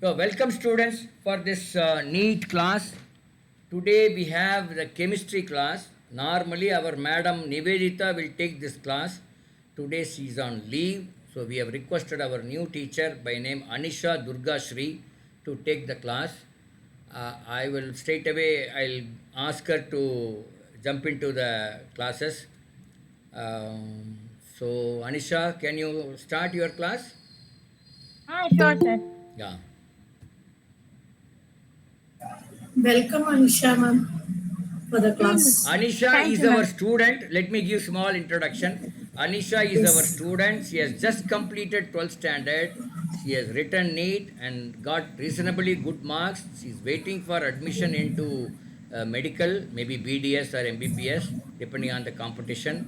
So, welcome students for this NEET class. Today we have the chemistry class. Normally our madam Nivedita will take this class. Today she is on leave. So we have requested our new teacher by name Anisha Durga Shri to take the class. I will straight away, I'll ask her to jump into the classes. Um, so Anisha, can you start your class? Sure, sir. Yeah. Welcome, Anisha ma'am, for the Mm, class. Anisha Thank is you, our ma'am. student. Let me give small introduction. Anisha is our Yes. student. She has just completed 12th standard. She has written NEET and got reasonably good marks. She is waiting for admission into medical, maybe BDS or MBBS, depending on the competition.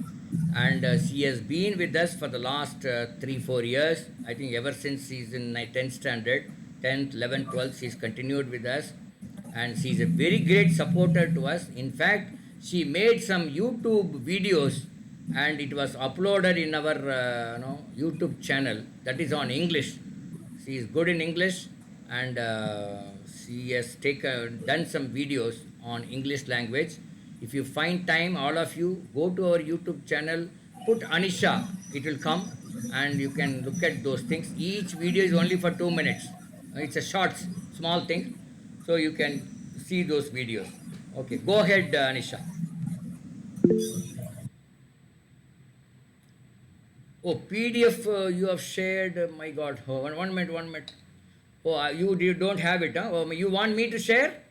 And she has been with us for the last 3 4 years. I think ever since she's in 10th standard, 10th, 11th, 12th, she's continued with us and she is a very great supporter to us. In fact, she made some YouTube videos and it was uploaded in our YouTube channel that is on English. She is good in English and she has done some videos on English language. If you find time, all of you go to our YouTube channel, put Anisha, it will come and you can look at those things. Each video is only for 2 minutes. It's a short, small thing, so you can see those videos. Okay, go ahead, Anisha. Oh, PDF you have shared. My God, oh, one minute, 1 minute. Oh, you don't have it, huh? Oh, you want me to share?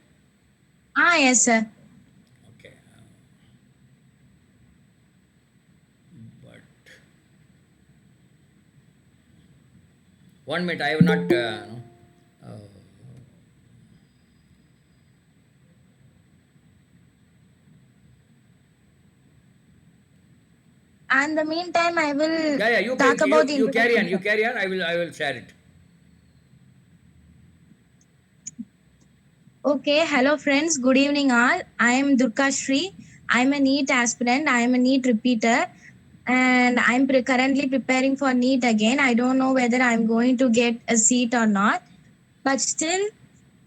Yes, sir. Okay, but 1 minute. I have not. No. Uh, And the meantime, I will yeah, yeah. You, talk you about the you carry on. introduction, You sir. carry on. I will share it. Okay, hello, friends. Good evening, all. I am Durga Shri. I'm a NEET aspirant. I am a NEET repeater. And I'm currently preparing for NEET again. I don't know whether I'm going to get a seat or not. But still,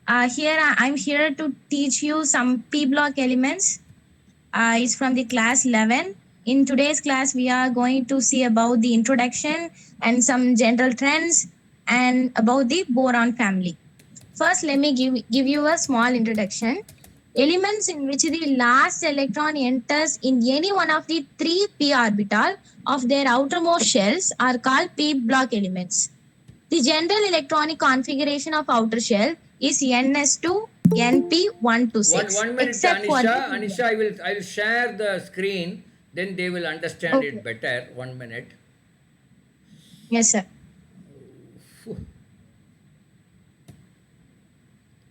I'm here to teach you some P block elements. It's from the class 11. In today's class, we are going to see about the introduction and some general trends and about the boron family. First, let me give you a small introduction. Elements in which the last electron enters in any one of the three p orbital of their outermost shells are called p block elements. The general electronic configuration of outer shell is ns2 One np126 one minute, except for Anisha. the p Anisha, block. I will share the screen. Then they will understand it Okay. better. 1 minute. Yes, sir.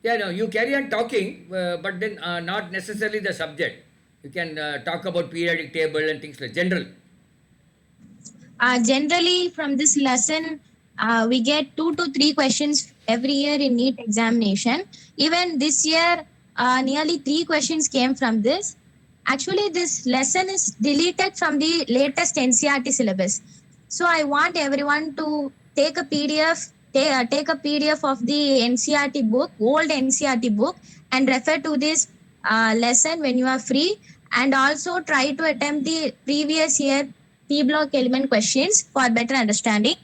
Yeah, no, you carry on talking, but then not necessarily the subject. You can talk about periodic table and things like general. Generally, from this lesson, we get 2 to 3 questions every year in NEET examination. Even this year, nearly 3 questions came from this. Actually, this lesson is deleted from the latest NCRT syllabus. So I want everyone to take a PDF, take a PDF of the NCRT book, old NCRT book, and refer to this lesson when you are free. And also try to attempt the previous year P block element questions for better understanding.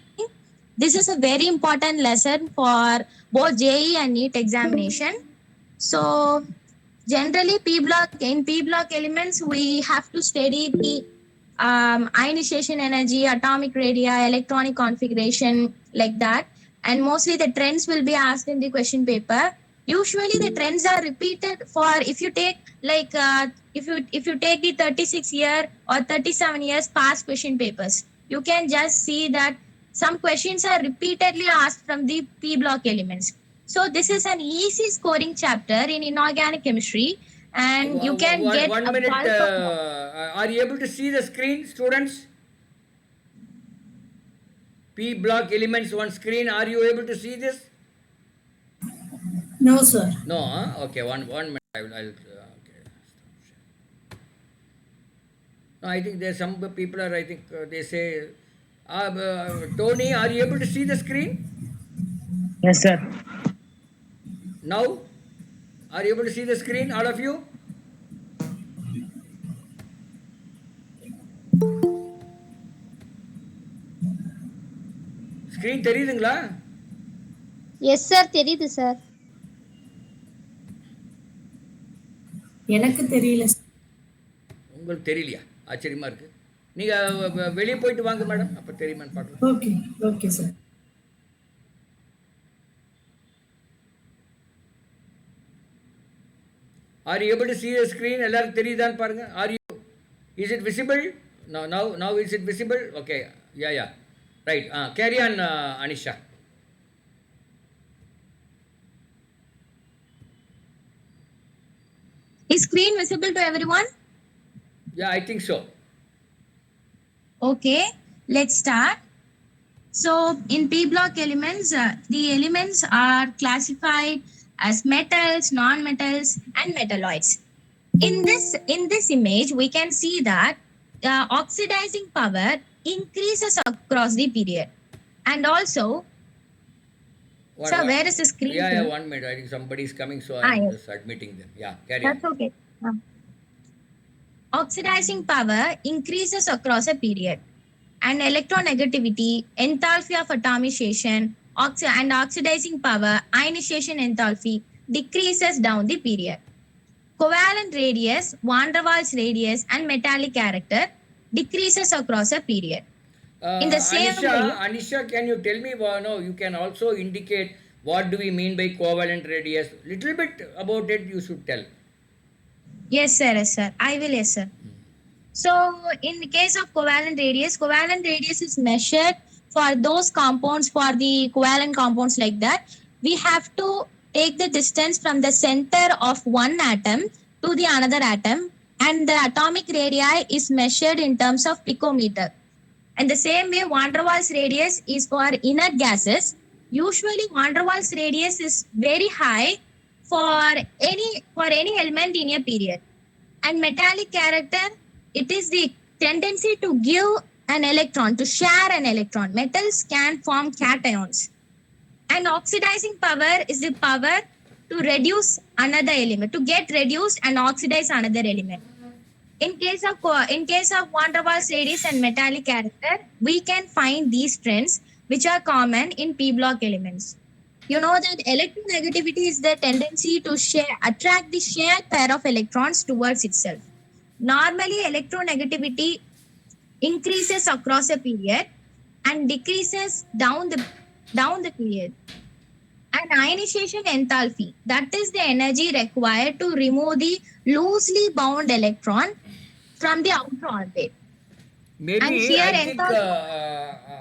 This is a very important lesson for both JE and NEET examination. So generally P block elements we have to study the ionization energy, atomic radii, electronic configuration like that. And mostly the trends will be asked in the question paper. Usually the trends are repeated for if you take like if you take the 36 year or 37 years past question papers, you can just see that some questions are repeatedly asked from the P block elements. So this is an easy scoring chapter in inorganic chemistry and you can One, get one a minute. bulk of marks. Are you able to see the screen, students? P block elements on screen. Are you able to see this? No, sir. No. Huh? Okay. One minute. I'll okay. No, I think there's some people are. I think they say, Tony, are you able to see the screen? Yes, sir. Now, are you able to see the screen, all of you? Screen தெரியுதுங்களா? Yes sir தெரியுது sir. எனக்கு தெரியல. உங்களுக்கு தெரியலையா? ஆச்சரியமா இருக்கு. நீங்க வெளியே போயிட்டு வாங்க மேடம், அப்ப தெரியுமான்னு பார்க்கலாம். Okay okay sir. Are you able to see the screen? எல்லாரும் தெரியுதான்னு பாருங்க. Are you? Is it visible? Now is it visible? Okay. Yeah. Right. Carry on, Anisha. Is screen visible to everyone? Yeah, I think so. Okay, let's start. So in P block elements, the elements are classified as metals, non-metals, and metalloids. In this image, we can see that the oxidizing power increases across the period, and also, sir, where is the screen? Yeah, 1 minute. I think somebody is coming, so I'm yes. just admitting them. Yeah, carry That's on. okay. Oxidizing power increases across a period, and electronegativity, enthalpy of atomization, and oxidizing power, ionization enthalpy decreases down the period. Covalent radius, van der Waals radius, and metallic character decreases across a period. In the same way, Anisha, can you tell me? No, you can also indicate what do we mean by covalent radius. Little bit about it, you should tell. yes, sir. I will, yes, sir. So, in the case of covalent radius is measured for those compounds, for the covalent compounds like that. We have to take the distance from the center of one atom to the another atom, and the atomic radii is measured in terms of picometer. And the same way, van der Waals radius is for inert gases. Usually, van der Waals radius is very high for any element in a period. And metallic character, it is the tendency to give an electron, to share an electron. Metals can form cations. And oxidizing power is the power to reduce another element, to get reduced and oxidize another element. In case of van der Waals radius and metallic character, we can find these trends which are common in p block elements. You know that electronegativity is the tendency to attract the shared pair of electrons towards itself. Normally, electronegativity increases across a period and decreases down the period. And ionization enthalpy, that is the energy required to remove the loosely bound electron from the outer orbit. Maybe And here I think,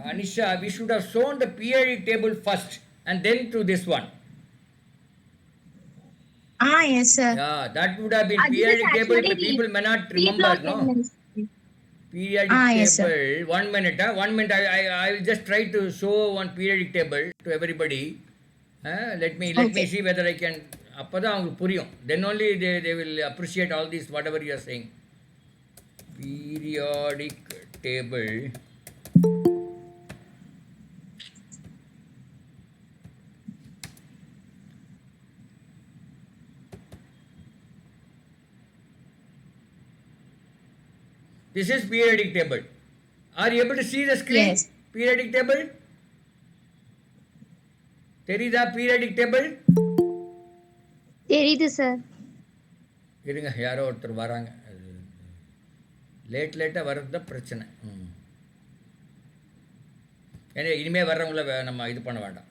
Anisha, we should have shown the periodic table first and then to this one. Yes, sir. Yeah, that would have been This is periodic table. actually The people may not P remember, block no? elements. Periodic Yes, sir. table. 1 minute. 1 minute. I will just try to show one periodic table to everybody. Let me Okay. see whether I can. அப்பதான் அவங்களுக்கு புரியும். Then only they will appreciate all this whatever you are saying. Periodic table. This is periodic table. Are you able to see the screen? Yes. Periodic table. தெரியுதா periodic table? தெரியுது sir. இருங்க, யாரோ ஒருத்தர் வராங்க. லேட்டாக வர்றது தான் பிரச்சனை. ஏன்னா இனிமேல் வர்றவங்கள நம்ம இது பண்ண வேண்டாம்.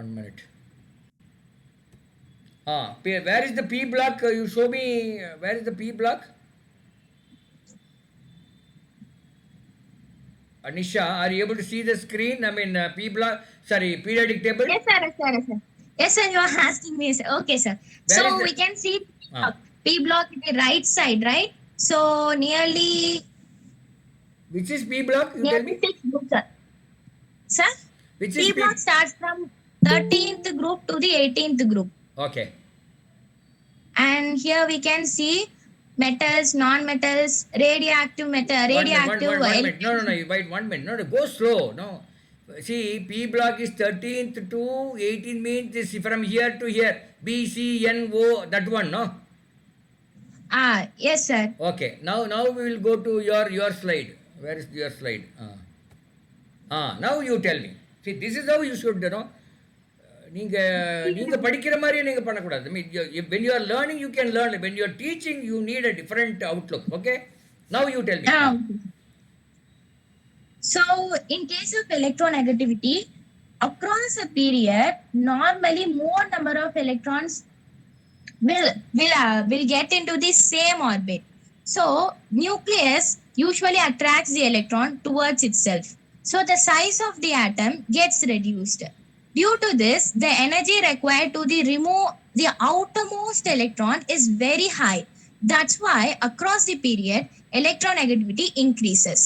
1 minute. Where is the P block? You show me where is the P block? Anisha, are you able to see the screen? I mean, P block, sorry, periodic table? Yes, sir. Yes, sir, you are asking me. Sir. Okay, sir. Where is So the- we can see P block in the right side, right? So nearly Which is P block? You tell me. 6 groups, sir. Sir? Which P is block starts from 13th group to the 18th group. Okay. And here we can see metals, non-metals, radioactive matter, One radioactive. minute. No. You wait 1 minute. No. Go slow. No. See, P block is 13th to 18 means this from here to here. B, C, N, O, that one, no? Yes, sir. Okay, now we will go to your slide. Where is your slide? Now you tell me. See, this is how you should, you know. நீங்க படிக்கிற மாதிரியே நீங்க பண்ணக்கூடாது. I mean, when you are learning, you can learn. When you are teaching, you need a different outlook. Okay? Now you tell me. Okay. So, in case of electronegativity, across a period, normally more number of electrons will get into the same orbit. So, nucleus usually attracts the electron towards itself. So, the size of the atom gets reduced. Due to this, the energy required to remove the outermost electron is very high. That's why across the period, electronegativity increases.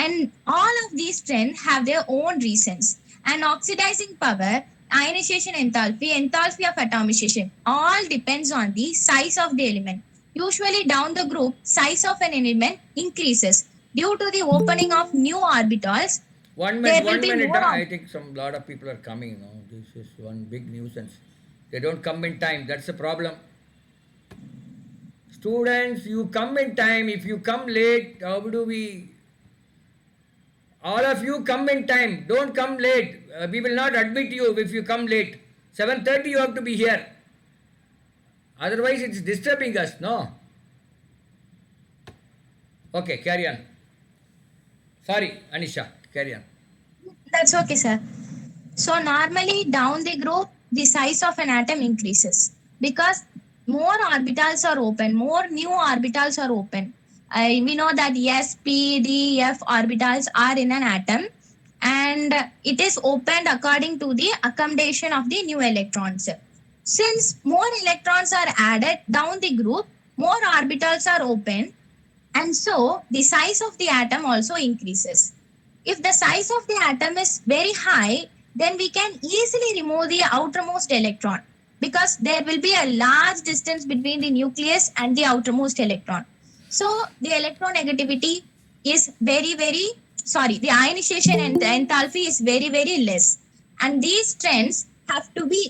And all of these trends have their own reasons. And oxidizing power, ionization enthalpy, enthalpy of atomization, all depends on the size of the element. Usually down the group, size of an element increases. Due to the opening of new orbitals, there will One be minute. more. I think some lot of people are coming. No, this is one big nuisance. They don't come in time. That's the problem. Students, you come in time. If you come late, how do we? All of you come in time. Don't come late. We will not admit you if you come late. 7:30 you have to be here. Otherwise, it's disturbing us. No. Okay, carry on. Sorry, Anisha, carry on. That's okay, sir. So normally down the group, the size of an atom increases because more orbitals are open, more new orbitals are open. We know that S, P, D, F orbitals are in an atom and it is opened according to the accommodation of the new electrons. Since more electrons are added down the group, more orbitals are open and so the size of the atom also increases. If the size of the atom is very high, then we can easily remove the outermost electron because there will be a large distance between the nucleus and the outermost electron. So the electronegativity is the ionization and the enthalpy is very less. And these trends have to be,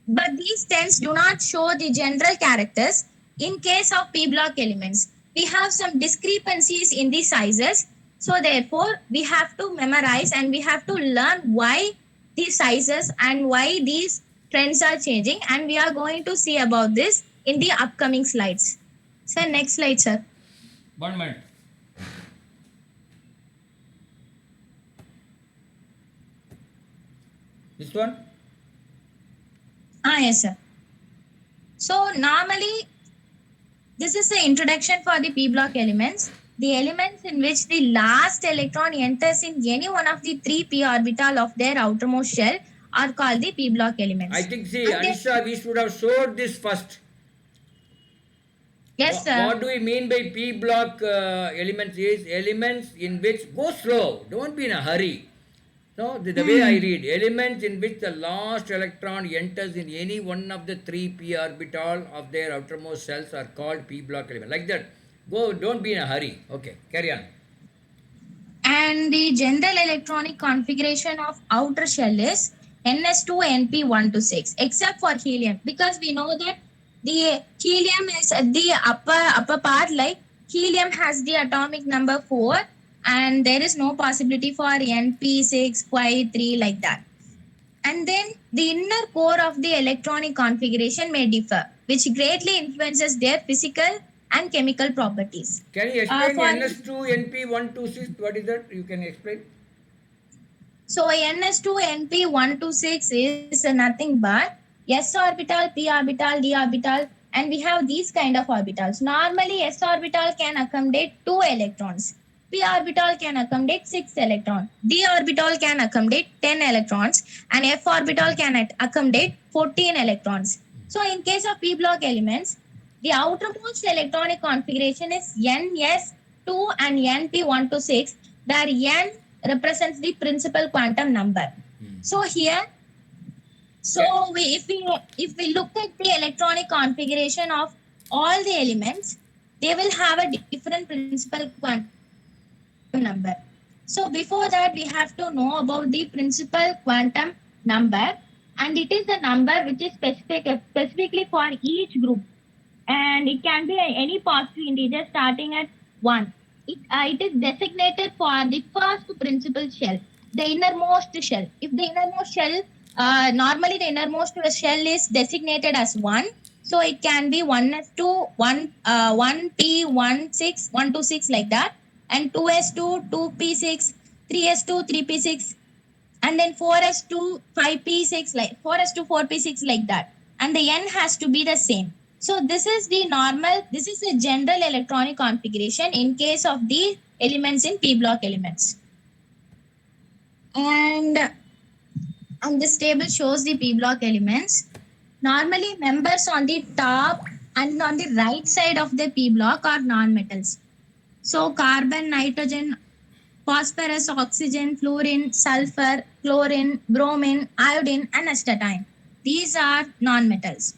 but these trends do not show the general characters in case of p block elements. We have some discrepancies in the sizes. So therefore, we have to memorize and we have to learn why these sizes and why these trends are changing. And we are going to see about this in the upcoming slides. Sir, next slide, sir. 1 minute. This one? Yes, sir. So normally, this is the introduction for the p block elements. The elements in which the last electron enters in any one of the three p orbital of their outermost shell are called the p block elements. I think, see, And Anisha, we should have showed this first. yes, sir. What do we mean by P block elements is elements in which, go slow, don't be in a hurry. No, the way I read, elements in which the last electron enters in any one of the three p orbital of their outermost shells are called P block elements. Like that. Go, don't be in a hurry. Okay, carry on. And the general electronic configuration of outer shell is ns2np126, except for helium, because we know that the helium is at the upper part, like helium has the atomic number 4 and there is no possibility for np6, y3 like that. And then the inner core of the electronic configuration may differ, which greatly influences their physical and chemical properties. Can you explain For NS2NP126? What is that? You can explain. So ns2np126 is nothing but s orbital, p orbital, d orbital, and we have these kind of orbitals. Normally, s orbital can accommodate 2 electrons. P orbital can accommodate 6 electrons. D orbital can accommodate 10 electrons, and F orbital can accommodate 14 electrons. So in case of p block elements, the outermost electronic configuration is ns2 and np126, where n represents the principal quantum number. So here, if we look at the electronic configuration of all the elements, they will have a different principal quantum number. So before that, we have to know about the principal quantum number, and it is the number which is specifically for each group, and it can be any positive integer starting at 1. It is designated for the first principal shell, the innermost shell. If the innermost shell, normally the innermost shell is designated as 1, so it can be 1s2, 1p16, 126 like that, and 2s2, 2p6, 3s2, 3p6, and then 4s2 5p6, like 4s2 4p6 like that, and the n has to be the same. So this is the general electronic configuration in case of the elements in p block elements. And and this table shows the p block elements. Normally members on the top and on the right side of the p block are non-metals. So carbon, nitrogen, phosphorus, oxygen, fluorine, sulfur, chlorine, bromine, iodine, and astatine. These are nonmetals.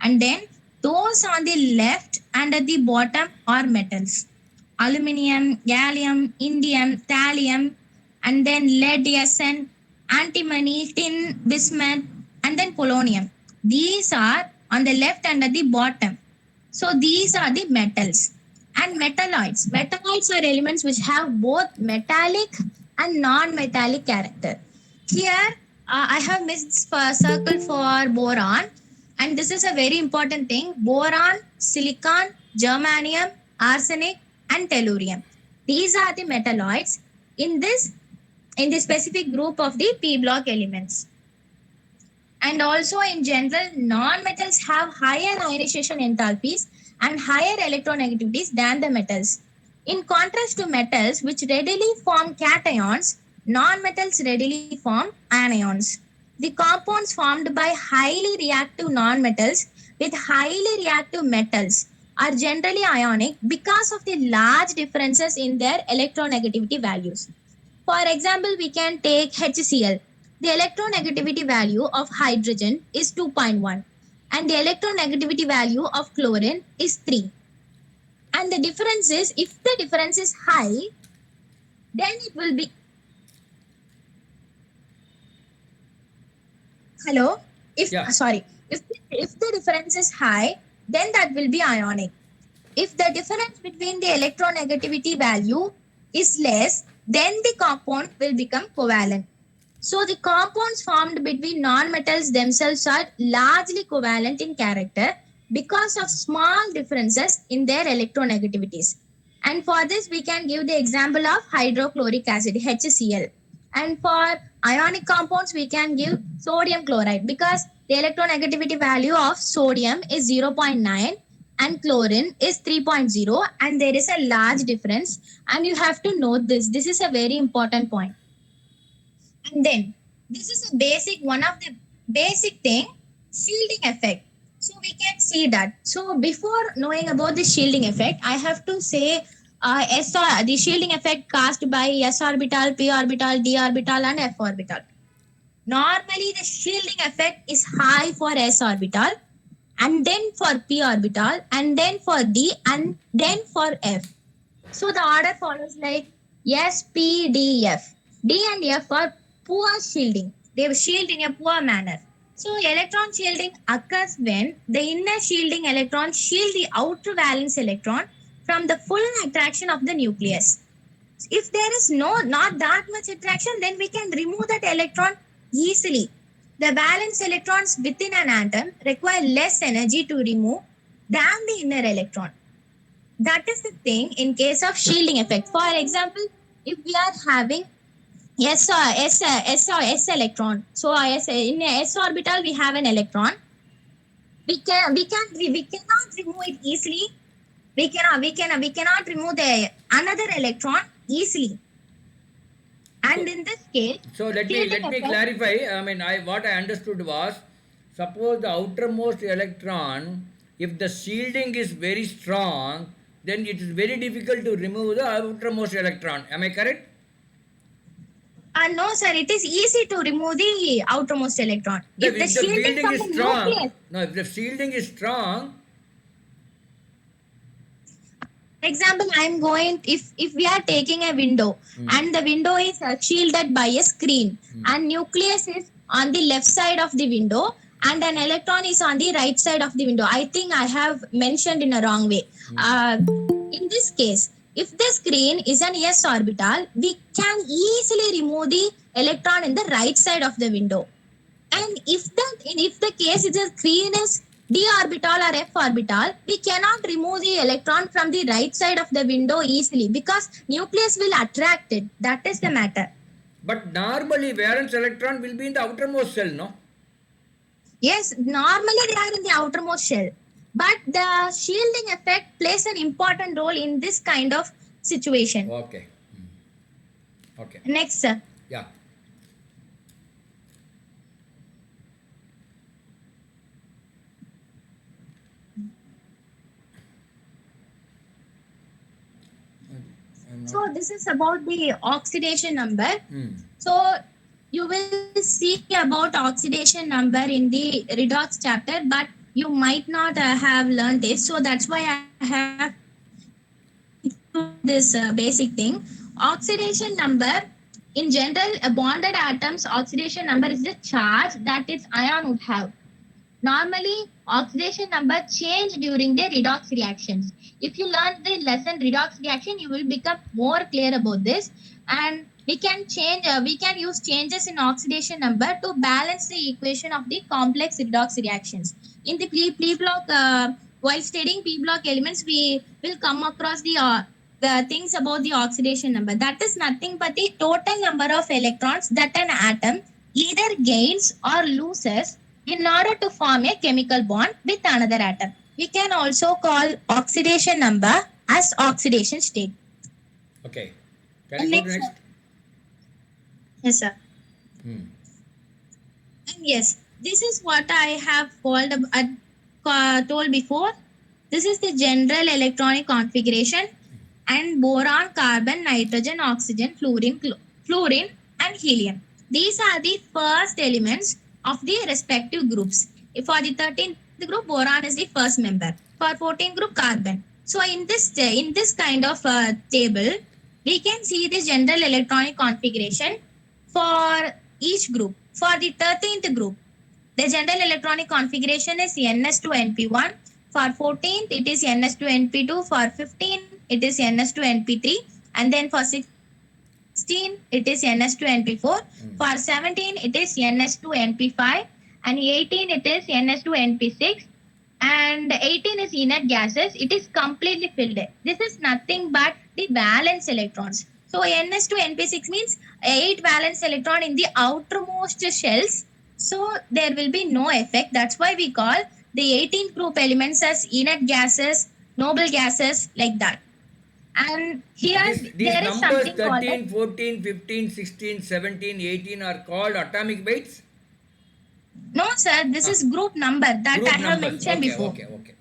And then those on the left and at the bottom are metals. Aluminium, gallium, indium, thallium, and then lead, Sn, antimony, tin, bismuth, and then polonium. These are on the left and at the bottom. So these are the metals. And metalloids. Metalloids are elements which have both metallic and non-metallic character. Here, I have missed circle for boron, and this is a very important thing. Boron, silicon, germanium, arsenic, and tellurium. These are the metalloids in this specific group of the p block elements. And also in general, non-metals have higher ionization enthalpies and higher electronegativities than the metals. In contrast to metals, which readily form cations, non-metals readily form anions. The compounds formed by highly reactive non-metals with highly reactive metals are generally ionic because of the large differences in their electronegativity values. For example, we can take HCl. The electronegativity value of hydrogen is 2.1 and the electronegativity value of chlorine is 3. And the difference is, if the difference is high, then it will be, hello, if Yeah. sorry, if the difference is high, then that will be ionic. If the difference between the electronegativity value is less, then the compound will become covalent. So the compounds formed between non-metals themselves are largely covalent in character because of small differences in their electronegativities. And for this, we can give the example of hydrochloric acid, HCl. And for ionic compounds, we can give sodium chloride because the electronegativity value of sodium is 0.9 and chlorine is 3.0, and there is a large difference. And you have to note this. This is a very important point. And then this is a basic one of the basic thing, shielding effect. So we can see that. So before knowing about the shielding effect, I have to say the shielding effect caused by s orbital, p orbital, d orbital, and f orbital. Normally, the shielding effect is high for s orbital, and then for p orbital, and then for d, and then for f. So the order follows like S, P, D, F. D and F are poor shielding. They shield in a poor manner. So electron shielding occurs when the inner shielding electron shield the outer valence electron from the full attraction of the nucleus. If there is not that much attraction, then we can remove that electron easily. The valence electrons within an atom require less energy to remove than the inner electron. That is the thing in case of shielding effect. For example, if we are having S electron, so in a s orbital we have an electron. We cannot remove it easily. We cannot remove the another electron easily. And So, in this case, so let me shielding let me effect. clarify. I mean, what I understood was, suppose the outermost electron, if the shielding is very strong, then it is very difficult to remove the outermost electron. Am I correct? No, sir, it is easy to remove the outermost electron. If the If the shielding shielding from is the strong, nucleus, no, if the shielding is strong, example, I'm going, if we are taking a window and the window is shielded by a screen and nucleus is on the left side of the window and an electron is on the right side of the window. I think I have mentioned in a wrong way. uh, in this case, if the screen is an s orbital, we can easily remove the electron in the right side of the window. And if the case is a screen is d orbital or f orbital, we cannot remove the electron from the right side of the window easily because nucleus will attract it. That is the matter. But normally valence electron will be in the outermost shell, no? Yes, normally they are in the outermost shell, but the shielding effect plays an important role in this kind of situation. Okay. Okay. Next, sir. Yeah. I'm So not. this is about the oxidation number. Hmm. So you will see about oxidation number in the redox chapter, but you might not have learned it. So that's why I have included this basic thing. Oxidation number in general, a bonded atoms oxidation number is the charge that its ion would have. Normally, oxidation number change during the redox reactions. If you learn the lesson redox reaction, you will become more clear about this. And we can use changes in oxidation number to balance the equation of the complex redox reactions. In the P block, while studying P block elements, we will come across the things about the oxidation number. That is nothing but the total number of electrons that an atom either gains or loses in order to form a chemical bond with another atom. We can also call oxidation number as oxidation state. Okay. Can I And go to next, next? yes, sir. Hmm. And yes, this is what I have told before. This is the general electronic configuration and boron, carbon, nitrogen, oxygen, fluorine, and helium. These are the first elements of the respective groups. For the 13th group, boron is the first member. For 14th group, carbon. So in this kind of table, we can see the general electronic configuration for each group. For the 13th group, the general electronic configuration is ns2np1. For 14th, it is ns2np2. For 15, it is ns2np3. And then for 16, it is ns2np4. For 17, it is ns2np5. And 18, it is ns2np6. And 18 is inert gases. It is completely filled. This is nothing but the valence electrons. So ns2np6 means 8 valence electron in the outermost shells. So there will be no effect. That's why we call the 18th group elements as inert gases, noble gases, like that. And here These there is numbers something called as 13, 14, 15, 16, 17, 18 are called atomic weights? no, sir. This Ah, is group number that I group have numbers. mentioned Okay, before. okay, okay.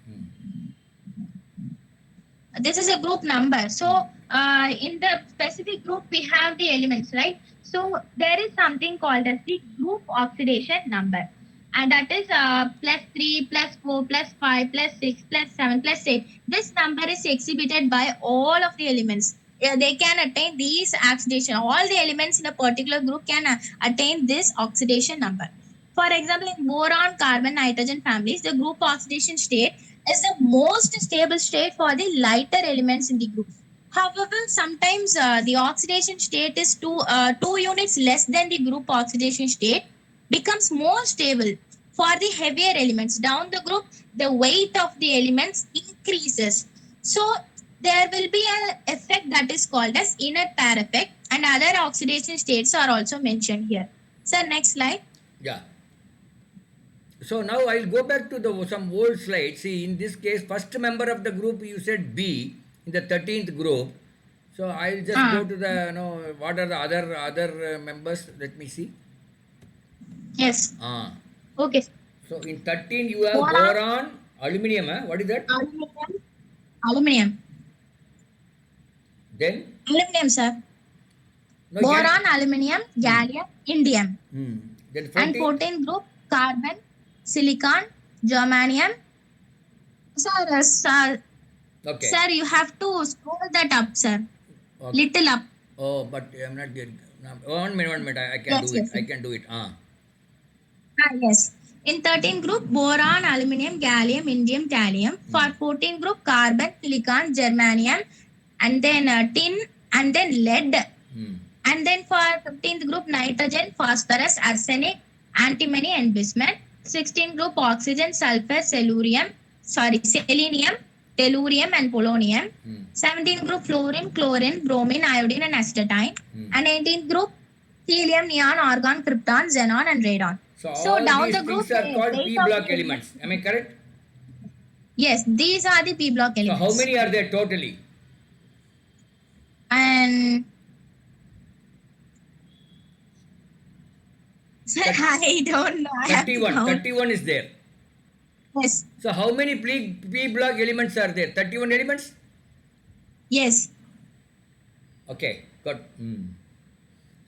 This is a group number. So in the specific group, we have the elements, right? So there is something called as the group oxidation number. And that is +3, +4, +5, +6, +7, +8. This number is exhibited by all of the elements. Yeah, they can attain these oxidation. All the elements in a particular group can attain this oxidation number. For example, in boron, carbon, nitrogen families, the group oxidation state is the most stable state for the lighter elements in the group. However, sometimes the oxidation state is 2 units less than the group oxidation state becomes more stable for the heavier elements. Down the group, the weight of the elements increases. So there will be an effect that is called as inert pair effect, and other oxidation states are also mentioned here. So next slide. Yeah. So now I'll go back to the some old slides. See, in this case, first member of the group you said B in the 13th group. So I'll just go Ah, to the what are the other members? Let me see. yes. Ah, Okay. so in 13 you have Boron, boron, aluminum. What is that? aluminum, aluminum, Then aluminum, sir. no Boron, gal. aluminum, Hmm. gallium, indium. Hmm. Then And 14th. 14th group, carbon, silicon, germanium. Sir, Okay. Sir, you have to scroll that up, sir. Okay. Little up. Oh, but I'm not getting. No, one minute, 1 minute. I can Yes, do it. yes, I yes. can do it. Yes. In 13 group, boron, aluminium, gallium, indium, thallium. For Hmm. 14 group, carbon, silicon, germanium, and then tin, and then lead. Hmm. And then for 15th group, nitrogen, phosphorus, arsenic, antimony, and bismuth. 16th group, oxygen, sulfur, selenium, tellurium, and polonium. Hmm. 17th group, fluorine, chlorine, bromine, iodine, and astatine. Hmm. And 18th group, helium, neon, argon, krypton, xenon, and radon. So So all down these the group, things are the called weight P of block the element. elements. Am I correct? Yes, these are the P block So how elements. many are there totally? And sir, That I don't know. I have to 31. count. 31 is there. Yes, So how many P block elements are there? 31 elements? yes. Okay, good.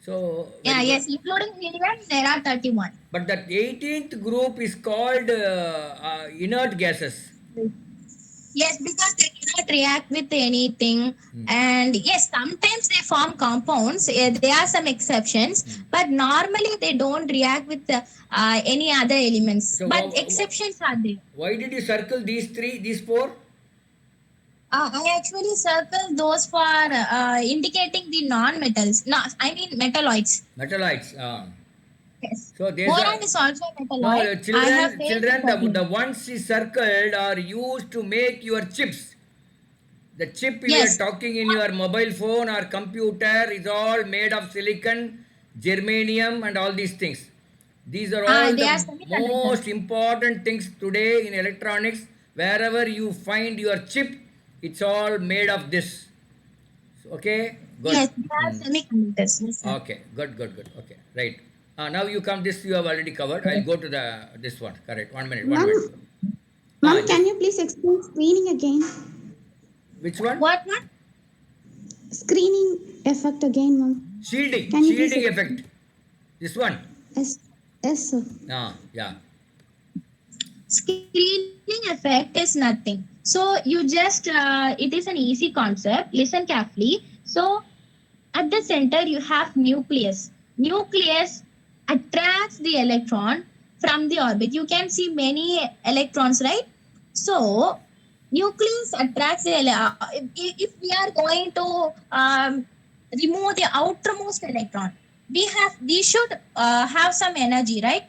So Yeah, very good. yes, including helium, there are 31. But that 18th group is called inert gases. Yes, because they cannot react with anything. Hmm. And yes, sometimes they form compounds. There are some exceptions, Hmm. but normally they don't react with any other elements. So But exceptions are there. why did you circle these three, these four? I actually circle those for indicating the non-metals. No, I mean metalloids. Metallites. Yes. So there's Boron a is also a no metalloid. the I have children. failed in Children, the 13. ones is circled are used to make your chips. The chip we are Yes. talking in your mobile phone or computer is all made of silicon, germanium, and all these things. These are all They the are semiconductors. most important things today in electronics. Wherever you find your chip, it's all made of this. So, okay, good. Yes, they are semiconductors. Yes, sir. Okay, good, good, good. Okay, right. Now you come. This you have already covered. I'll go to the this one. Correct. 1 minute. 1 minute. Ma'am, ma'am, This can you please explain screening again? which one? What? Screening effect again, ma'am. Shielding. Can you please Shielding explain? effect. This one. Yes, yes, sir. Yeah. Screening effect is nothing. So you just, it is an easy concept. Listen carefully. So at the center, you have nucleus. Nucleus attracts the electron from the orbit. You can see many electrons, right? So nucleus attracts the if we are going to remove the outermost electron, we should have some energy, right?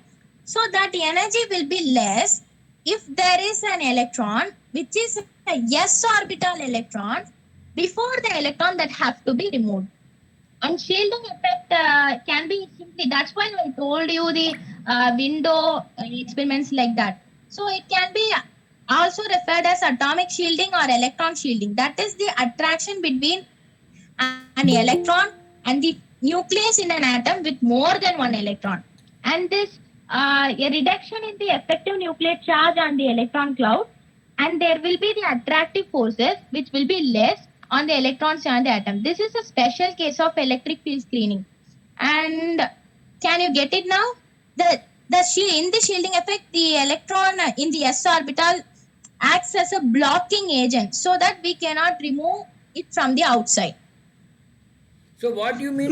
So that energy will be less if there is an electron which is a s orbital electron before the electron that have to be removed. And shielding effect can be simply, that's why I told you the window experiments like that. So it can be also referred as atomic shielding or electron shielding. That is the attraction between an electron and the nucleus in an atom with more than one electron. And this a reduction in the effective nuclear charge on the electron cloud, and there will be the attractive forces which will be less on the electrons on the atom. This is a special case of electric field screening. And can you get it now? In the shielding effect, the electron in the s orbital acts as a blocking agent so that we cannot remove it from the outside. So Ma'am, what you mean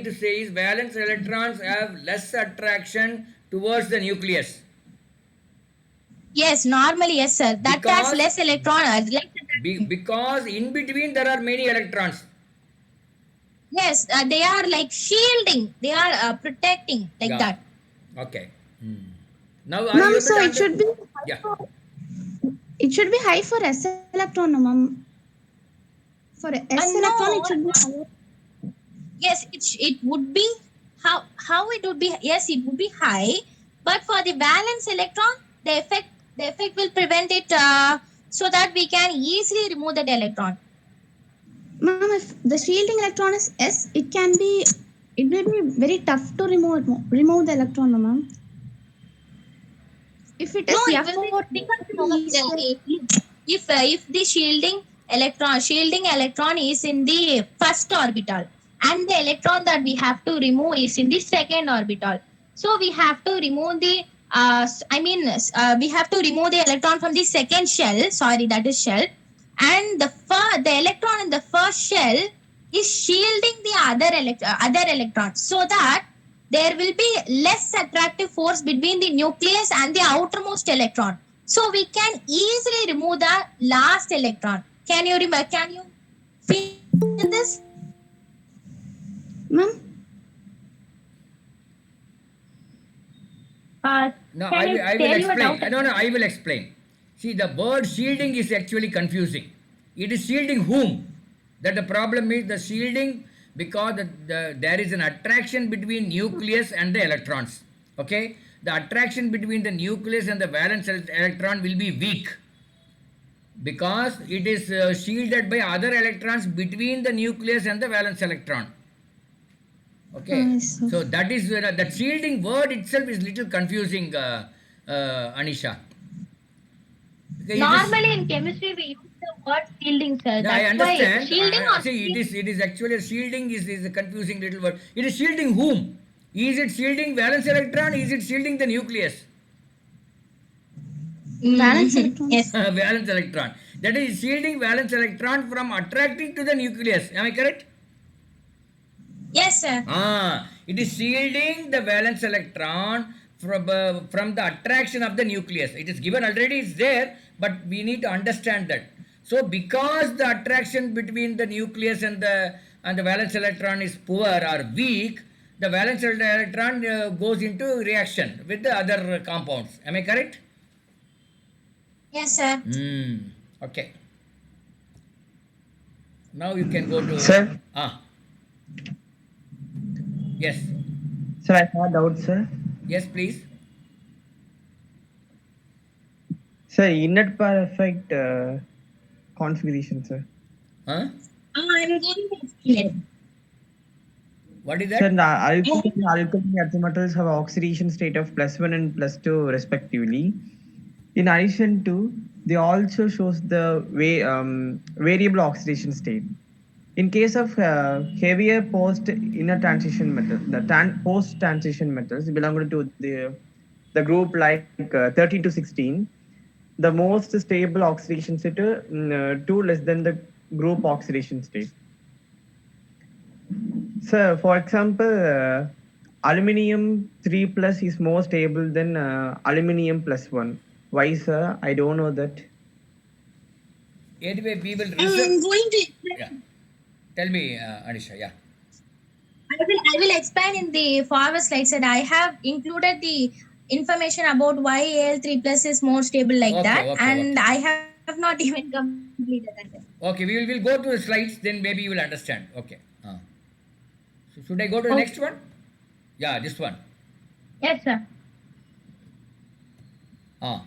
to say is valence electrons have less attraction towards the nucleus Yes, normally, yes, sir. That has because less electron, less attraction. because in between there are many electrons. Yes, they are like shielding. They are protecting like Yeah. that. Okay. Now are ma'am, you able so to it should be Yeah. high for S electron, no, ma'am. For S electron, No, it should be higher. yes, it would be how it would be. Yes, it would be high, but for the valence electron, the effect will prevent it so that we can easily remove that electron. Ma'am, if the shielding electron is S, it will be very tough to remove the electron, no, ma'am. If it No, is it F will be or difficult it to will be remove easier. if the shielding electron is in the first orbital, and the electron that we have to remove is in the second orbital. So we have to remove the we have to remove the electron from the second shell. Sorry, that is shell. And the electron in the first shell is shielding the other electron, so that there will be less attractive force between the nucleus and the outermost electron. So we can easily remove the last electron. Can you remember? Can you feel this? Ma'am, No, Can you I will tell your explain. doubt? No, I will explain. See, the word shielding is actually confusing. It is shielding whom? That the problem is the shielding because there is an attraction between nucleus and the electrons. Okay? The attraction between the nucleus and the valence electron will be weak because it is shielded by other electrons between the nucleus and the valence electron. Okay, yes, sir. so that is that shielding word itself is little confusing, Anisha. Okay, it is. Normally in chemistry we use the word shielding, sir. No, I That's why understand. shielding or See, it is actually shielding is a confusing little word. It is shielding whom? Is it shielding valence electron? Is it shielding the nucleus? Valence electrons. Yes. Valence electron. That is shielding valence electron from attracting to the nucleus. Am I correct? Yes, sir. It is shielding the valence electron from the attraction of the nucleus. It is given already, it's there, but we need to understand that. So, because the attraction between the nucleus and the valence electron is poor or weak, the valence electron goes into reaction with the other compounds. Am I correct? Yes, sir. Okay. Now you can go to. Sir, Yes. sir, I have a doubt, sir. Yes, please. Sir, inert perfect configuration, sir. Huh? I'm going to explain. What is Sir, that? the alkyl and alkyl earth metals have oxidation state of +1 and +2 respectively. In addition to, they also shows the variable oxidation state. In case of heavier post inner transition metal, the post transition metals belong to the group like 13 to 16. The most stable oxidation state 2 less than the group oxidation state. So, for example, aluminium 3 plus is more stable than aluminium plus 1. Why, sir? I don't know that. Anyway, we will I'm reserve. going to explain. Yeah. Tell me, Anisha. Yeah. I will explain in the forward slide, sir. I have included the information about why Al3 plus is more stable like Okay, that, okay, and okay. I have not even completed that. Okay, we will go to the slides, then maybe you will understand. Okay. So should I go to the Okay. next one? Yeah, this one. Yes, sir. Ah,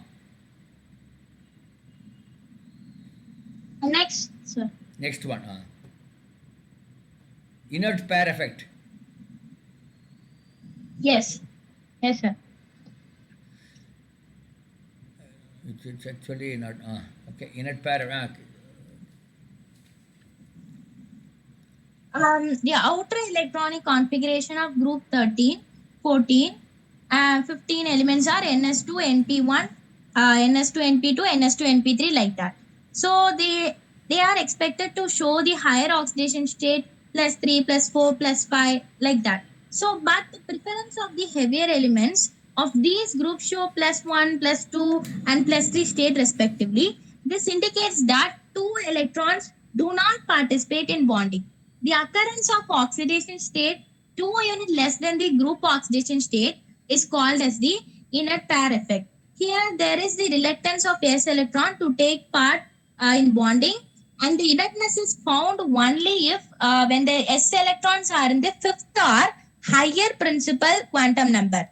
Next, sir. next one. Inert pair effect. Yes. Yes, sir. It's actually not. Okay, inert pair. The outer electronic configuration of group 13, 14, and 15 elements are ns2, np1, ns2, np2, ns2, np3, like that. So they are expected to show the higher oxidation state +3, +4, +5, like that. So, but the preference of the heavier elements of these groups show +1, +2, and +3 state respectively. This indicates that two electrons do not participate in bonding. The occurrence of oxidation state 2 unit less than the group oxidation state is called as the inert pair effect. Here, there is the reluctance of s electron to take part in bonding, and the inertness is found only if when the s electrons are in the fifth or higher principal quantum number,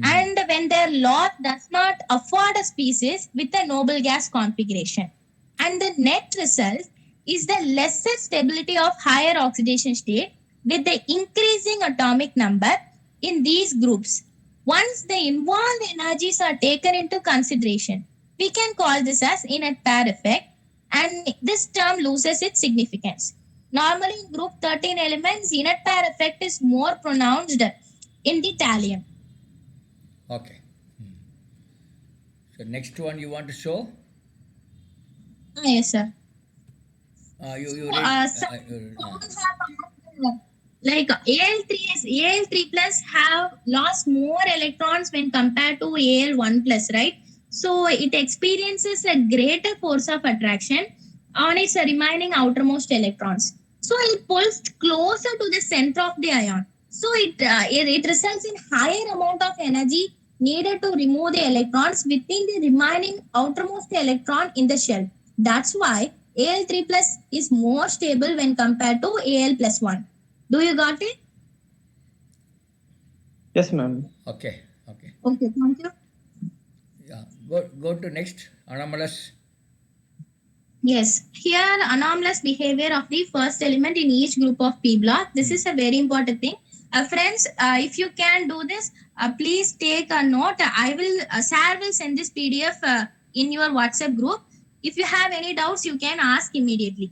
and when their loss does not afford a species with a noble gas configuration. And the net result is the lesser stability of higher oxidation state with the increasing atomic number in these groups. Once the involved energies are taken into consideration, we can call this as inert pair effect, and this term loses its significance. Normally, in group 13 elements, inert pair effect is more pronounced in the thallium. Okay. So next one you want to show? Yes, sir. You So, read. some polls have asked, like Al3 plus have lost more electrons when compared to Al1 plus, right? So it experiences a greater force of attraction on its remaining outermost electrons. So it pulls closer to the center of the ion. So it results in higher amount of energy needed to remove the electrons within the remaining outermost electron in the shell. That's why Al3 plus is more stable when compared to Al plus 1. Do you got it? Yes, ma'am. Okay. Okay. Okay, thank you. Yeah. Go to next. Anomalous. Yes, here anomalous behavior of the first element in each group of P block. This is a very important thing. Friends, if you can do this, please take a note. Sir will send this PDF in your WhatsApp group. If you have any doubts, you can ask immediately.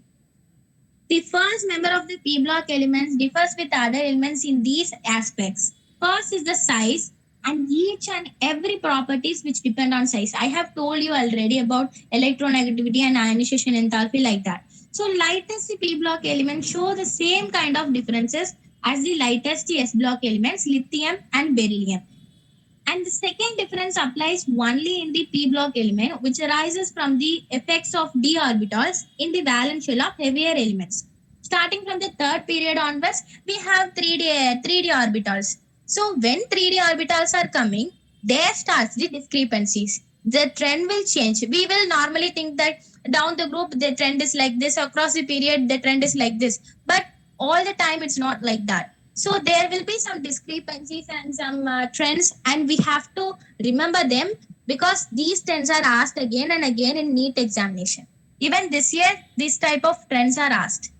The first member of the P block elements differs with other elements in these aspects. First is the size and each and every properties which depend on size. I have told you already about electronegativity and ionization enthalpy like that. So lightest P block elements show the same kind of differences as the lightest S block elements, lithium and beryllium. And the second difference applies only in the p block element, which arises from the effects of d orbitals in the valence shell of heavier elements. Starting from the third period onwards, we have 3D orbitals. So when 3D orbitals are coming, there starts the discrepancies. The trend will change. We will normally think that down the group the trend is like this, across the period the trend is like this. But all the time it's not like that. So there will be some discrepancies and some trends, and we have to remember them because these trends are asked again and again in NEET examination. Even this year, this type of trends are asked.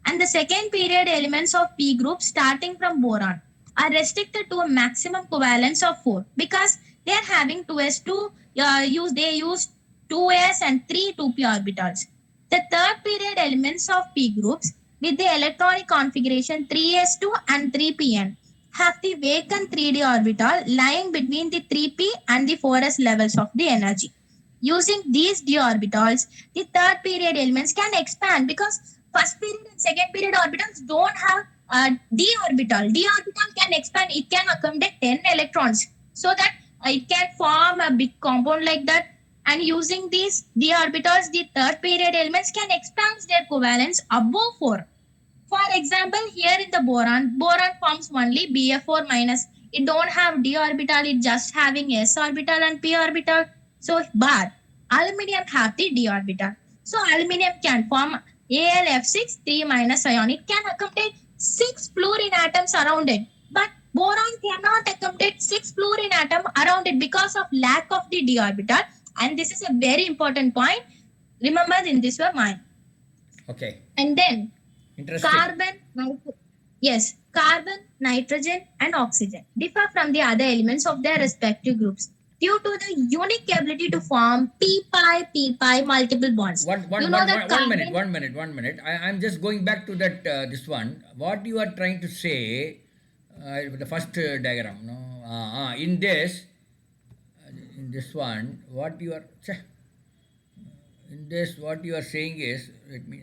And the second period elements of P group starting from boron are restricted to a maximum covalence of 4 because they are having 2s2 they use 2s and 3 2p orbitals. The third period elements of P groups with the electronic configuration 3s2 and 3pn have the vacant 3d orbital lying between the 3p and the 4s levels of the energy. Using these d orbitals, the third period elements can expand because first period and second period orbitals don't have d orbital. D orbital can expand, it can accommodate 10 electrons so that it can form a big compound like that. And using these d orbitals, the third period elements can expand their covalence above 4. For example, here in the boron forms only Bf4 minus. It don't have d orbital, it just having s orbital and p orbital. So, but aluminium have the d orbital. So, aluminium can form AlF6 3 minus ion. It can accommodate 6 fluorine atoms around it. But boron cannot accommodate 6 fluorine atom around it because of lack of the d orbital. And this is a very important point. Remember in this your mind. Okay. And then Interesting. carbon, nitrogen, and oxygen differ from the other elements of their respective groups due to the unique ability to form p-pi multiple bonds. You know that carbon. 1 minute. I'm just going back to that this one. What you are trying to say, the first diagram. No, in this one, what you are in this what you are saying is, let me.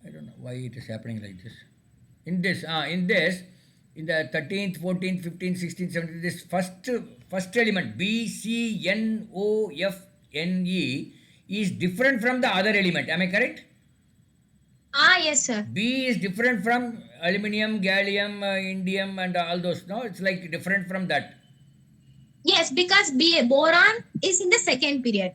I don't know why it is happening like this. In the 13th, 14th, 15th, 16th, 17th, this first element B, C, N, O, F, N, E is different from the other element. Am I correct? Yes, sir. B is different from aluminium, gallium, indium, and all those. No, it's like different from that. Yes, because boron is in the second period.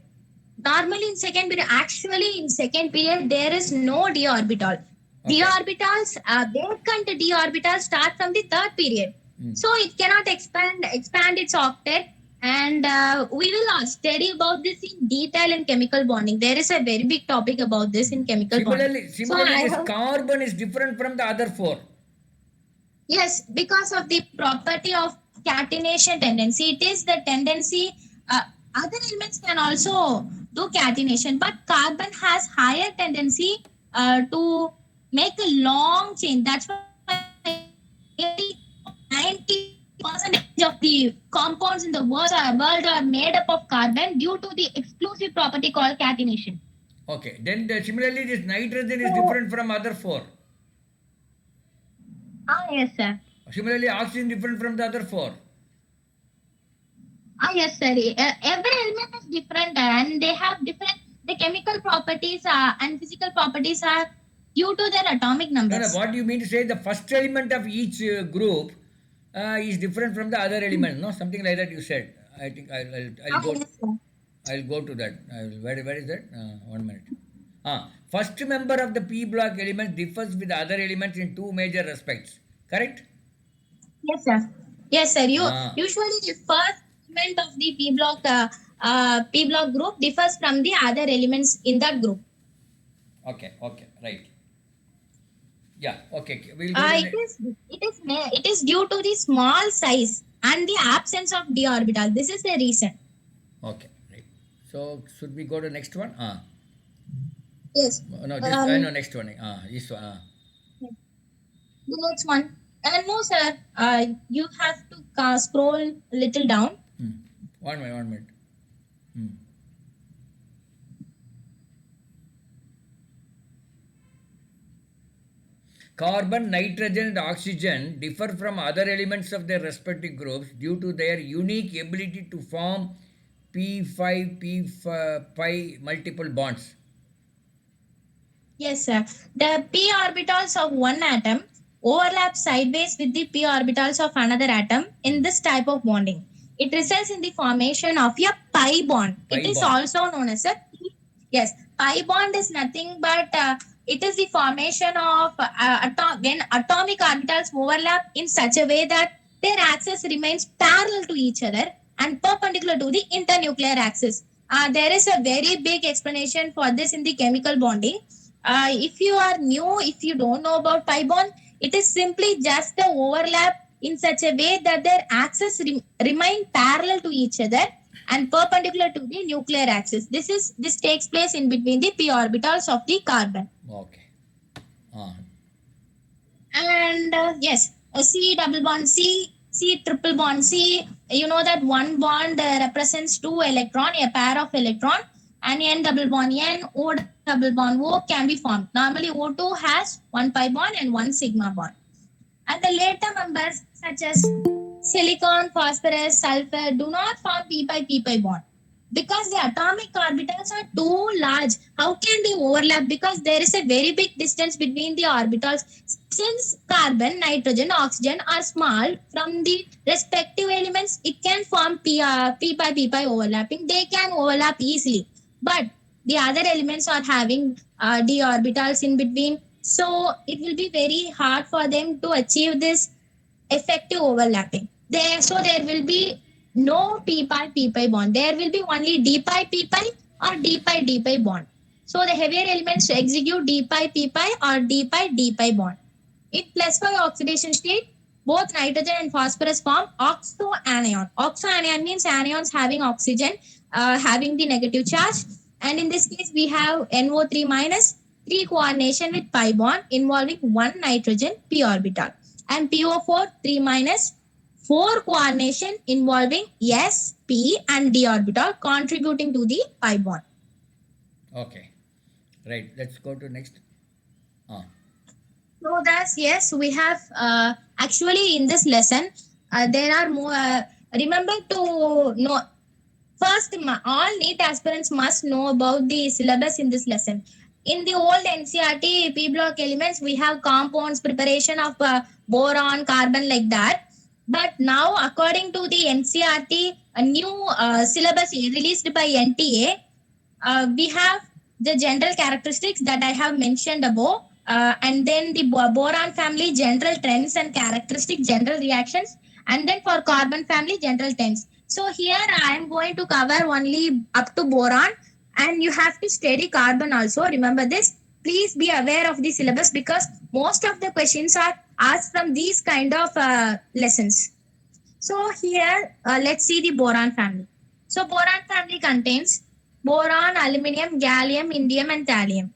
Normally in second period, actually in second period, there is no d orbital. D Okay. orbitals, vacant d orbitals start from the third period. So it cannot expand its octet. And we will study about this in detail in chemical bonding. There is a very big topic about this in chemical bonding. So Similarly, I this have carbon is different from the other four. Yes, because of the property of catenation tendency. It is the tendency. Other elements can also do catenation, but carbon has higher tendency to make a long chain. That's why 90% of the the compounds in the world are made up of carbon due to the exclusive property called catenation. Okay. Then similarly, this nitrogen is So, different from other four. yes, sir. Similarly, oxygen different from the other four. Yes, sir. Every element is different and they have different, the chemical properties and physical properties are due to their atomic No, no. numbers. What do you mean to say? The first element of each group is different from the other element. No, something like that you said. I think I'll go. Yes, sir. I'll go to that. Where is that? 1 minute. First member of the P block element differs with the other elements in two major respects. Correct? Yes, sir. Yes, sir. You Ah, usually the first element of the P block group differs from the other elements in that group. okay, okay, right. Yeah, okay. We'll go to the. It is due to the small size and the absence of d orbital. This is the reason. Okay, right. So should we go to next one? Yes. No, this no Um, next one. This one. the next one. No, sir. You have to scroll a little down. 1 minute, 1 minute. Hmm. Carbon, nitrogen, and oxygen differ from other elements of their respective groups due to their unique ability to form P5, P5 multiple bonds. Yes, sir. The p orbitals of one atom overlap sideways with the p orbitals of another atom in this type of bonding. It results in the formation of a pi bond. It Pi is bond. also known as a yes. Pi bond is nothing but it is the formation of when atomic orbitals overlap in such a way that their axis remains parallel to each other and perpendicular to the internuclear axis. There is a very big explanation for this in the chemical bonding. If you are new, if you don't know about pi bond, it is simply just the overlap in such a way that their axes remain parallel to each other and perpendicular to the nuclear axis. This takes place in between the p orbitals of the carbon. Okay. Ah, And yes, a C double bond C, C triple bond C. You know that one bond represents two electron, a pair of electron, and N double bond N, O double bond O can be formed. Normally, O2 has one pi bond and one sigma bond. And the later members such as silicon, phosphorus, sulfur do not form p pi bond because the atomic orbitals are too large. How can they overlap? Because there is a very big distance between the orbitals. Since carbon, nitrogen, oxygen are small from the respective elements, it can form p pi overlapping. They can overlap easily. But the other elements are having d orbitals in between. So it will be very hard for them to achieve this effective overlapping. There will be no p pi bond. There will be only d pi or d pi bond. So the heavier elements execute d pi or d pi bond. In plus 5 oxidation state, both nitrogen and phosphorus form oxoanion. Oxoanion means anions having oxygen, having the negative charge. And in this case, we have NO3 minus 3 coordination with pi bond involving 1 nitrogen p orbital. And PO4 3 minus 4 coordination involving S, P and D orbital contributing to the pi bond. okay. Right. Let's go to next. Ah, So thus, yes, we have actually in this lesson, there are more. Remember to know first, all NEET aspirants must know about the syllabus in this lesson. In the old NCRT P block elements, we have compounds, preparation of boron, carbon, like that. But now, according to the NCRT, a new syllabus released by NTA, we have the general characteristics that I have mentioned above, and then the boron family general trends and characteristic general reactions, and then for carbon family general trends. So here I am going to cover only up to boron, and you have to study carbon also. Remember this. Please be aware of the syllabus because most of the questions are asked from these kind of lessons. So here, let's see the boron family. So boron family contains boron, aluminium, gallium, indium, and thallium.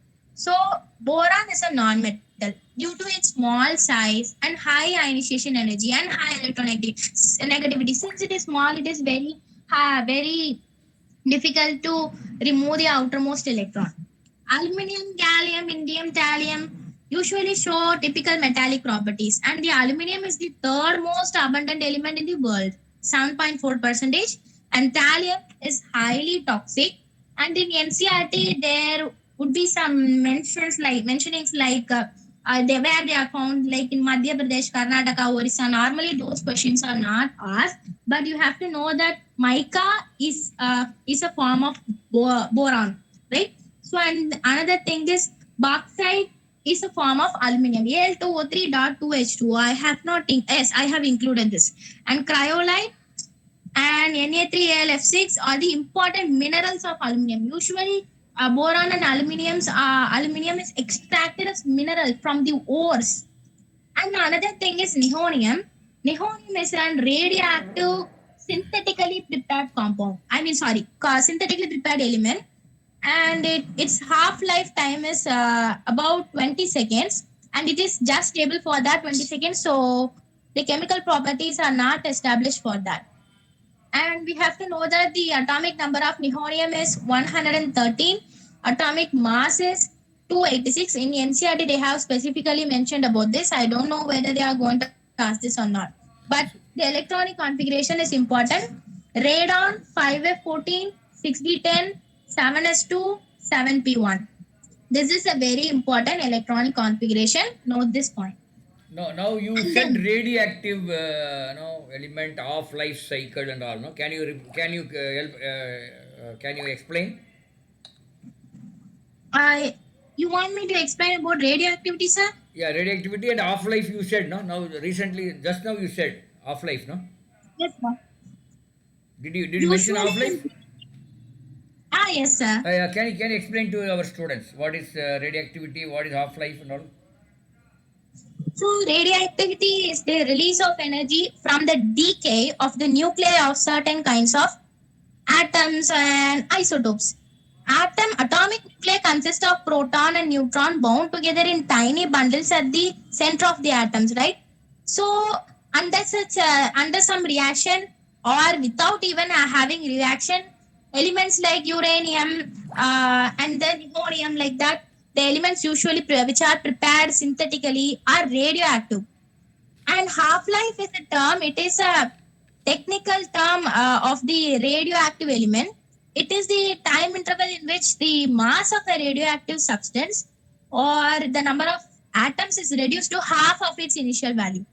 So boron is a non-metal due to its small size and high ionization energy and high negativity. Since it is small, it is very difficult to remove the outermost electron. Aluminium, gallium, indium, thallium usually show typical metallic properties, and the aluminium is the third most abundant element in the world, 7.4 percentage, and thallium is highly toxic. And in NCRT, there would be some mentionings like where they are found, like in Madhya Pradesh, Karnataka, Orissa. Normally, those questions are not asked, but you have to know that mica is a form of boron, right? So, and another thing is bauxite is a form of aluminium, Al2O3.2H2. I have not, yes, I have included this. And cryolite and Na3AlF6 are the important minerals of aluminium. Usually, boron and aluminium is extracted as mineral from the ores. And another thing is nihonium. Nihonium is a radioactive synthetically prepared compound. Synthetically prepared element, and its half lifetime is about 20 seconds, and it is just stable for that 20 seconds. So the chemical properties are not established for that. And we have to know that the atomic number of nihonium is 113. Atomic mass is 286. In NCRT, they have specifically mentioned about this. I don't know whether they are going to ask this or not. But the electronic configuration is important. Radon 5F14, 6D10, 7S2, 7P1. This is a very important electronic configuration. Note this point. No, now you And said then radioactive, no, element of life cycle and all. No, can you help? Can you explain? I you want me to explain about radioactivity, sir? Yeah, radioactivity and half life. You said no. Now recently, just now you said half life. No, Yes, sir. did you mention half life? Usually, yes, sir. Can you explain to our students what is radioactivity, what is half life and all? So, radioactivity is the release of energy from the decay of the nuclei of certain kinds of atoms and isotopes. Atomic nuclei consist of proton and neutron bound together in tiny bundles at the center of the atoms, right? So, under some reaction or without even having reaction, elements like uranium and then polonium, like that, the elements usually which are prepared synthetically are radioactive. And half life is a term, it is a technical term of the radioactive element. It is the time interval in which the mass of a radioactive substance or the number of atoms is reduced to half of its initial value.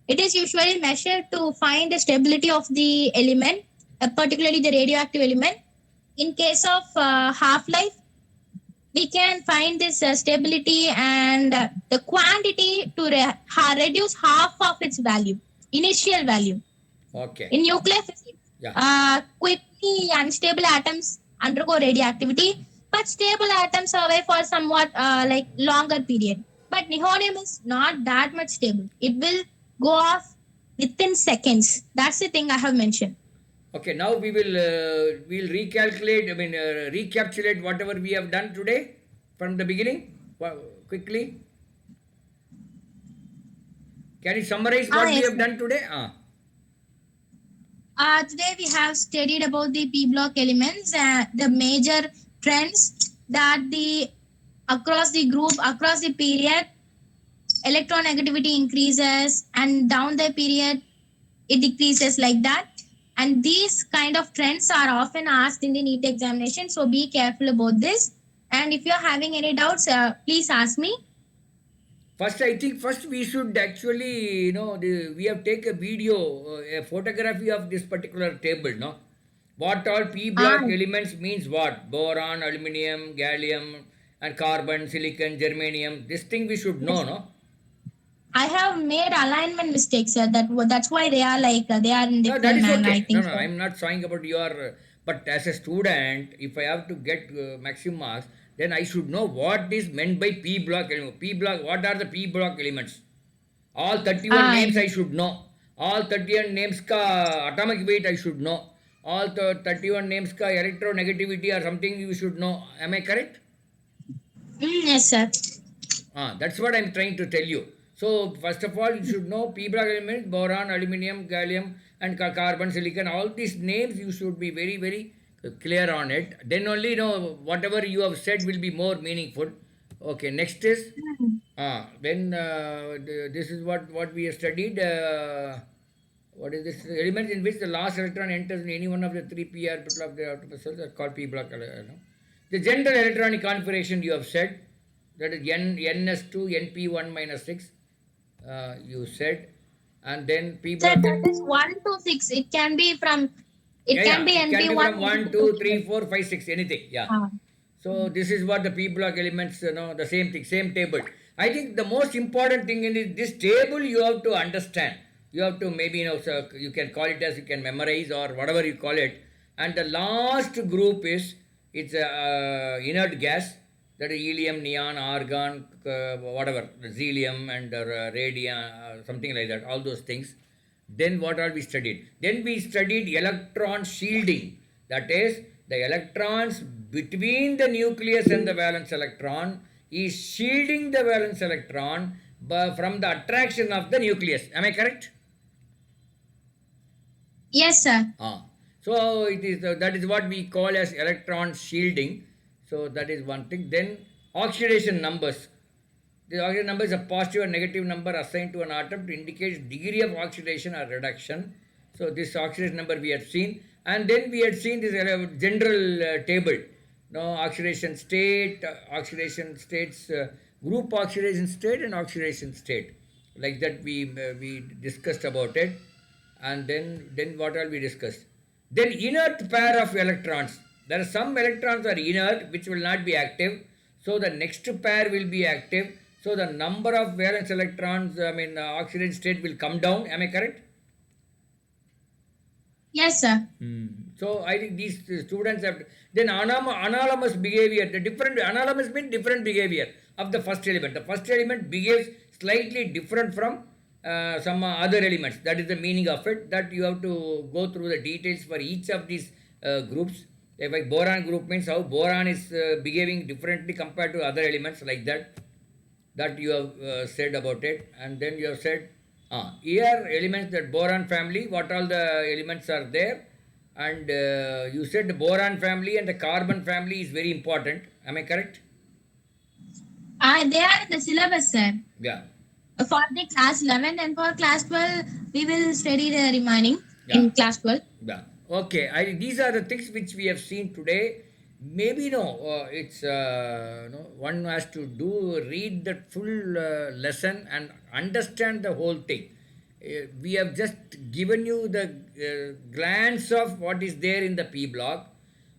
It is usually measured to find the stability of the element, particularly the radioactive element. In case of half life, we can find this stability and the quantity to reduce half of its value, initial value. Okay. In nuclear physics, Yeah. quickly unstable atoms undergo radioactivity, but stable atoms survive for somewhat like longer period. But nihonium is not that much stable. It will go off within seconds. That's the thing I have mentioned. Okay. Now we'll recalculate. I mean, recapitulate whatever we have done today from the beginning. Quickly. Can you summarize what we Yes, have sir. done today? Today we have studied about the p block elements, the major trends that the across the group, across the period, electronegativity increases, and down the period it decreases, like that. And these kind of trends are often asked in the NEET examination, so be careful about this. And if you're having any doubts, please ask me. First, I think first we should actually, we have take a video, a photography of this particular table, no? What all P Ah, block elements means what? Boron, aluminium, gallium, and carbon, silicon, germanium. This thing we should know, yes. no? I have made alignment mistakes, that's why they are like they are in No, that different is manner, I okay. No, think no, so. I'm not saying about your. But as a student, if I have to get maximum marks, then I should know what is meant by P block element. P block. What are the P block elements? All 31 Ah, names yes. I should know. All 31 names ka atomic weight I should know. All 31 names ka electronegativity or something you should know. Am I correct? Yes, sir. That's what I'm trying to tell you. So, first of all, you should know p block elements, boron, aluminium, gallium, and carbon, silicon. All these names you should be very, very clear on it. Then only you know whatever you have said will be more meaningful. Okay, next is then this is what we have studied. What is this element in which the last electron enters in any one of the three p orbital of the outer cells are called p block. No? The general electronic configuration you have said, that is ns2 np1 minus 6, you said, and then p Sir, block. that is 1 to 6. It can be from, it Yeah, can yeah, be it can be NP1, from 1, 2, 3, NP2. 4, 5, 6, anything. Yeah. Ah. So this is what the P block elements, the same thing, same table. I think the most important thing in this table you have to understand. You have to maybe, so you can call it as you can memorize or whatever you call it. And the last group is, it's a inert gas, that is helium, neon, argon, whatever, xelium and radium, something like that, all those things. Then what are we studied? Then we studied electron shielding. That is, the electrons between the nucleus and the valence electron is shielding the valence electron from the attraction of the nucleus. Am I correct? Yes, sir. So it is that is what we call as electron shielding. So that is one thing. Then oxidation numbers. The oxidation number is a positive or negative number assigned to an atom to indicate degree of oxidation or reduction. So this oxidation number we had seen, and then we had seen this general table. No oxidation state, oxidation states, group oxidation state, and oxidation state. Like that we discussed about it, and then what all we discussed. Then inert pair of electrons. There are some electrons are inert which will not be active. So the next pair will be active. So the number of valence electrons, oxidation state will come down. Am I correct? Yes, sir. So I think these students have then anomalous behavior. The different anomalous means different behavior of the first element. The first element behaves slightly different from some other elements. That is the meaning of it. That you have to go through the details for each of these groups. Like boron group means how boron is behaving differently compared to other elements, like that. That you have said about it, and then you have said here elements, that boron family, what all the elements are there, and you said the boron family and the carbon family is very important. Am I correct? They are in the syllabus, sir. Yeah. For the class 11 and for class 12, we will study the remaining Yeah. in class 12. Yeah. Okay. These are the things which we have seen today. Maybe it's one has to read the full lesson and understand the whole thing. We have just given you the glance of what is there in the P block,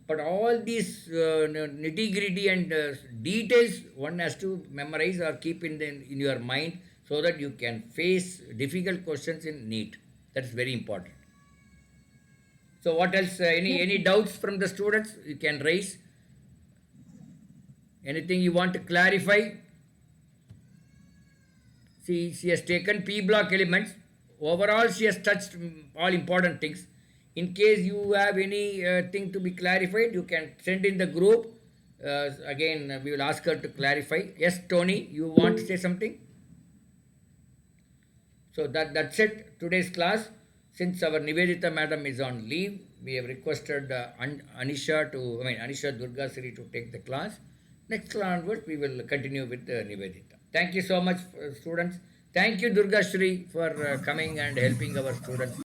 but all these nitty gritty and details one has to memorize or keep in your mind, so that you can face difficult questions in NEET. That's very important. So what else? Any doubts from the students you can raise? Anything you want to clarify? See, she has taken P block elements. Overall, she has touched all important things. In case you have any thing to be clarified, you can send in the group. Again, we will ask her to clarify. Yes, Tony, you want to say something? So that's it. Today's class. Since our Nivedita madam is on leave, we have requested Anisha Durgasri to take the class. Next class onwards, we will continue with Nivedita. Thank you so much, students. Thank you, Durgasri, for coming and helping our students.